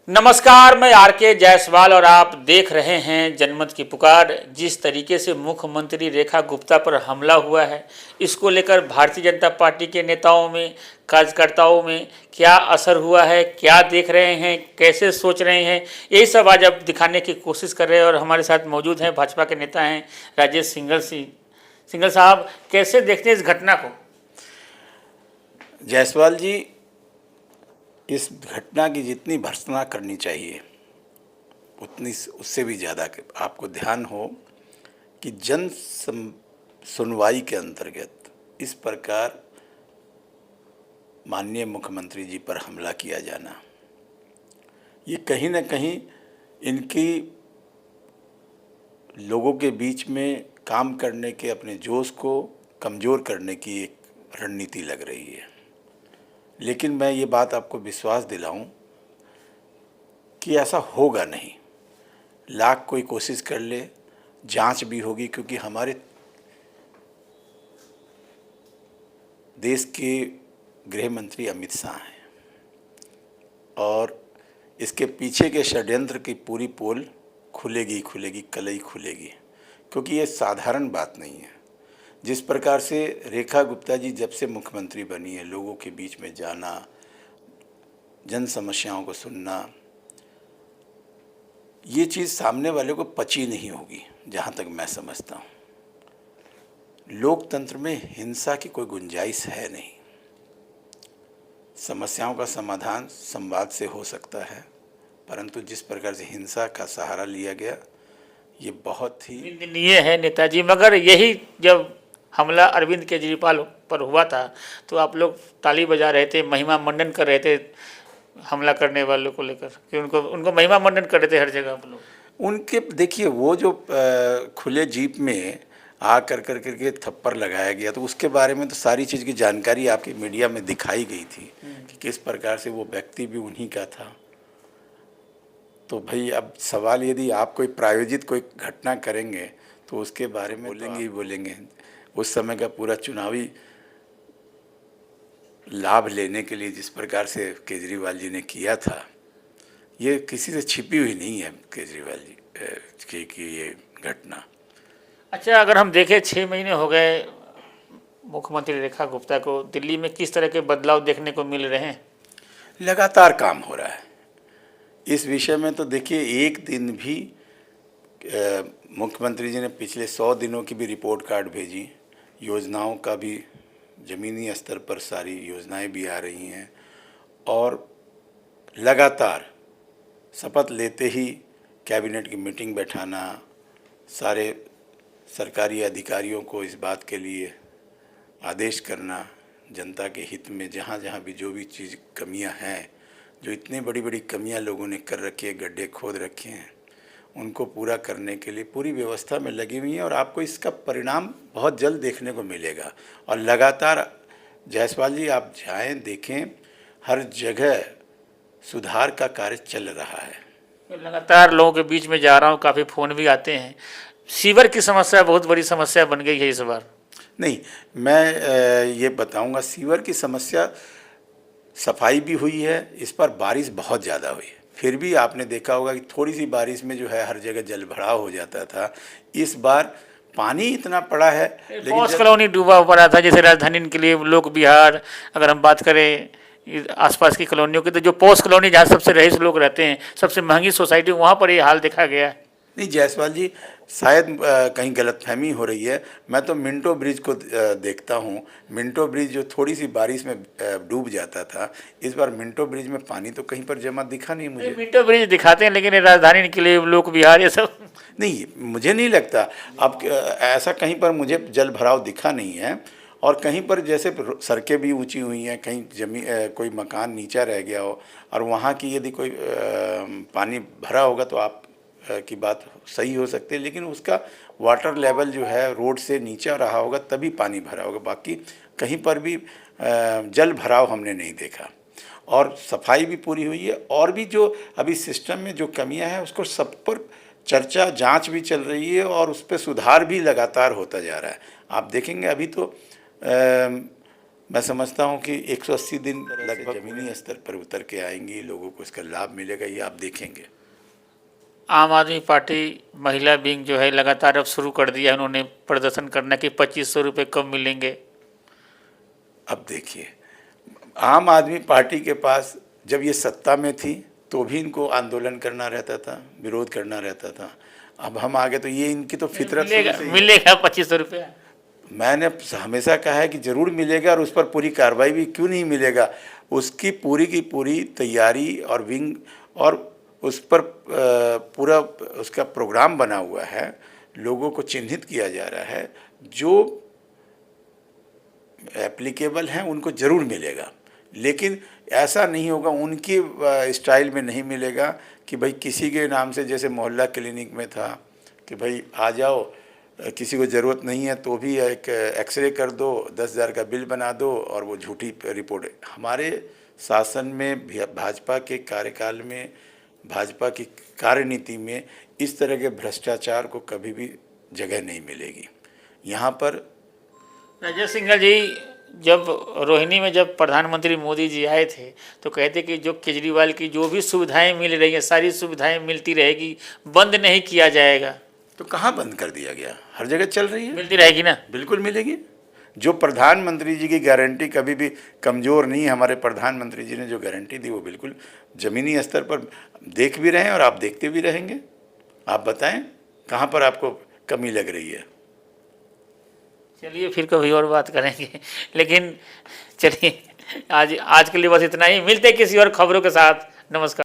नमस्कार, मैं आर.के. जायसवाल और आप देख रहे हैं जनमत की पुकार। जिस तरीके से मुख्यमंत्री रेखा गुप्ता पर हमला हुआ है, इसको लेकर भारतीय जनता पार्टी के नेताओं में, कार्यकर्ताओं में क्या असर हुआ है, क्या देख रहे हैं, कैसे सोच रहे हैं, यही सब आज अब दिखाने की कोशिश कर रहे हैं। और हमारे साथ मौजूद हैं भाजपा के नेता हैं राजेश सिंघल साहब, कैसे देखते हैं इस घटना को? जायसवाल जी, इस घटना की जितनी भर्त्सना करनी चाहिए उतनी उससे भी ज़्यादा आपको ध्यान हो कि सुनवाई के अंतर्गत इस प्रकार माननीय मुख्यमंत्री जी पर हमला किया जाना, ये कहीं न कहीं इनकी लोगों के बीच में काम करने के अपने जोश को कमज़ोर करने की एक रणनीति लग रही है। लेकिन मैं ये बात आपको विश्वास दिलाऊं कि ऐसा होगा नहीं। लाख कोई कोशिश कर ले, जांच भी होगी, क्योंकि हमारे देश के गृह मंत्री अमित शाह हैं और इसके पीछे के षड्यंत्र की पूरी पोल खुलेगी, कलई खुलेगी, क्योंकि ये साधारण बात नहीं है। जिस प्रकार से रेखा गुप्ता जी जब से मुख्यमंत्री बनी है, लोगों के बीच में जाना, जन समस्याओं को सुनना, ये चीज़ सामने वाले को पची नहीं होगी, जहाँ तक मैं समझता हूँ। लोकतंत्र में हिंसा की कोई गुंजाइश है नहीं। समस्याओं का समाधान संवाद से हो सकता है, परंतु जिस प्रकार से हिंसा का सहारा लिया गया, ये बहुत ही निंदनीय है नेताजी। मगर यही जब हमला अरविंद केजरीवाल पर हुआ था तो आप लोग ताली बजा रहे थे, महिमा मंडन कर रहे थे हमला करने वालों को लेकर, कि उनको महिमा मंडन कर रहे थे हर जगह आप लोग। उनके देखिए, वो जो खुले जीप में आ करके थप्पड़ लगाया गया, तो उसके बारे में तो सारी चीज़ की जानकारी आपकी मीडिया में दिखाई गई थी कि किस प्रकार से वो व्यक्ति भी उन्हीं का था। तो भाई, अब सवाल यदि आप कोई प्रायोजित कोई घटना करेंगे तो उसके बारे में बोलेंगे ही बोलेंगे। उस समय का पूरा चुनावी लाभ लेने के लिए जिस प्रकार से केजरीवाल जी ने किया था, ये किसी से छिपी हुई नहीं है केजरीवाल जी की ये घटना। अच्छा, अगर हम देखें 6 महीने हो गए मुख्यमंत्री रेखा गुप्ता को, दिल्ली में किस तरह के बदलाव देखने को मिल रहे हैं? लगातार काम हो रहा है इस विषय में। तो देखिए, एक दिन भी मुख्यमंत्री जी ने पिछले 100 दिनों की भी रिपोर्ट कार्ड भेजी, योजनाओं का भी ज़मीनी स्तर पर सारी योजनाएं भी आ रही हैं, और लगातार शपथ लेते ही कैबिनेट की मीटिंग बैठाना, सारे सरकारी अधिकारियों को इस बात के लिए आदेश करना, जनता के हित में जहाँ जहाँ भी जो भी चीज़ कमियां हैं, जो इतनी बड़ी बड़ी कमियां लोगों ने कर रखी है, गड्ढे खोद रखे हैं, उनको पूरा करने के लिए पूरी व्यवस्था में लगी हुई है। और आपको इसका परिणाम बहुत जल्द देखने को मिलेगा। और लगातार जायसवाल जी, आप जाएं, देखें, हर जगह सुधार का कार्य चल रहा है। लगातार लोगों के बीच में जा रहा हूँ, काफ़ी फ़ोन भी आते हैं। सीवर की समस्या बहुत बड़ी समस्या बन गई है इस बार। नहीं, मैं ये बताऊंगा, सीवर की समस्या सफाई भी हुई है, इस पर बारिश बहुत ज़्यादा हुई है। फिर भी आपने देखा होगा कि थोड़ी सी बारिश में जो है हर जगह जल भराव हो जाता था। इस बार पानी इतना पड़ा है, पॉस कॉलोनी डूबा पड़ा था, जैसे राजधानी के लिए लोक बिहार, अगर हम बात करें आसपास की कॉलोनियों की, तो जो पॉस कॉलोनी जहाँ सबसे रईस लोग रहते हैं, सबसे महंगी सोसाइटी, वहाँ पर ये हाल देखा गया है। नहीं जायसवाल जी, शायद कहीं गलतफहमी हो रही है। मैं तो मिंटो ब्रिज को देखता हूँ। मिंटो ब्रिज जो थोड़ी सी बारिश में डूब जाता था, इस बार मिंटो ब्रिज में पानी तो कहीं पर जमा दिखा नहीं मुझे। मिंटो ब्रिज दिखाते हैं, लेकिन राजधानी के लिए लोक बिहार ये सब नहीं, मुझे नहीं लगता अब ऐसा कहीं पर मुझे जल भराव दिखा नहीं है। और कहीं पर जैसे सड़कें भी ऊंची हुई हैं, कहीं कोई मकान नीचा रह गया हो, और वहाँ की यदि कोई पानी भरा होगा तो आप की बात सही हो सकती है, लेकिन उसका वाटर लेवल जो है रोड से नीचा रहा होगा तभी पानी भरा होगा। बाकी कहीं पर भी जल भराव हमने नहीं देखा। और सफाई भी पूरी हुई है। और भी जो अभी सिस्टम में जो कमियां हैं, उसको सब पर चर्चा, जांच भी चल रही है, और उस पर सुधार भी लगातार होता जा रहा है। आप देखेंगे अभी तो मैं समझता हूँ कि 180 दिन लगभग ज़मीनी स्तर पर उतर के आएंगी, लोगों को इसका लाभ मिलेगा, ये आप देखेंगे। आम आदमी पार्टी महिला विंग जो है लगातार अब शुरू कर दिया है उन्होंने प्रदर्शन करना कि 2500 रुपये कम मिलेंगे। अब देखिए, आम आदमी पार्टी के पास जब ये सत्ता में थी तो भी इनको आंदोलन करना रहता था, विरोध करना रहता था। अब हम आगे तो ये इनकी तो फितरत शुरू से ही है। मिलेगा 2500 रुपये। मैंने हमेशा कहा है कि ज़रूर मिलेगा, और उस पर पूरी कार्रवाई भी क्यों नहीं मिलेगा। उसकी पूरी की पूरी तैयारी और विंग और उस पर पूरा उसका प्रोग्राम बना हुआ है, लोगों को चिन्हित किया जा रहा है, जो एप्लीकेबल हैं उनको ज़रूर मिलेगा। लेकिन ऐसा नहीं होगा, उनकी स्टाइल में नहीं मिलेगा कि भाई किसी के नाम से, जैसे मोहल्ला क्लिनिक में था कि भाई आ जाओ, किसी को ज़रूरत नहीं है तो भी एक एक्सरे कर दो, 10,000 का बिल बना दो, और वो झूठी रिपोर्ट। हमारे शासन में, भाजपा के कार्यकाल में, भाजपा की कार्यनीति में इस तरह के भ्रष्टाचार को कभी भी जगह नहीं मिलेगी। यहाँ पर राजेश सिंघल जी, जब रोहिणी में जब प्रधानमंत्री मोदी जी आए थे तो कहते कि जो केजरीवाल की जो भी सुविधाएं मिल रही हैं सारी सुविधाएं मिलती रहेगी, बंद नहीं किया जाएगा। तो कहाँ बंद कर दिया गया? हर जगह चल रही है, मिलती रहेगी ना? बिल्कुल मिलेगी। जो प्रधानमंत्री जी की गारंटी कभी भी कमज़ोर नहीं, हमारे प्रधानमंत्री जी ने जो गारंटी दी वो बिल्कुल ज़मीनी स्तर पर देख भी रहे हैं, और आप देखते भी रहेंगे। आप बताएं कहाँ पर आपको कमी लग रही है? चलिए फिर कभी और बात करेंगे, लेकिन चलिए आज के लिए बस इतना ही। मिलते किसी और खबरों के साथ। नमस्कार।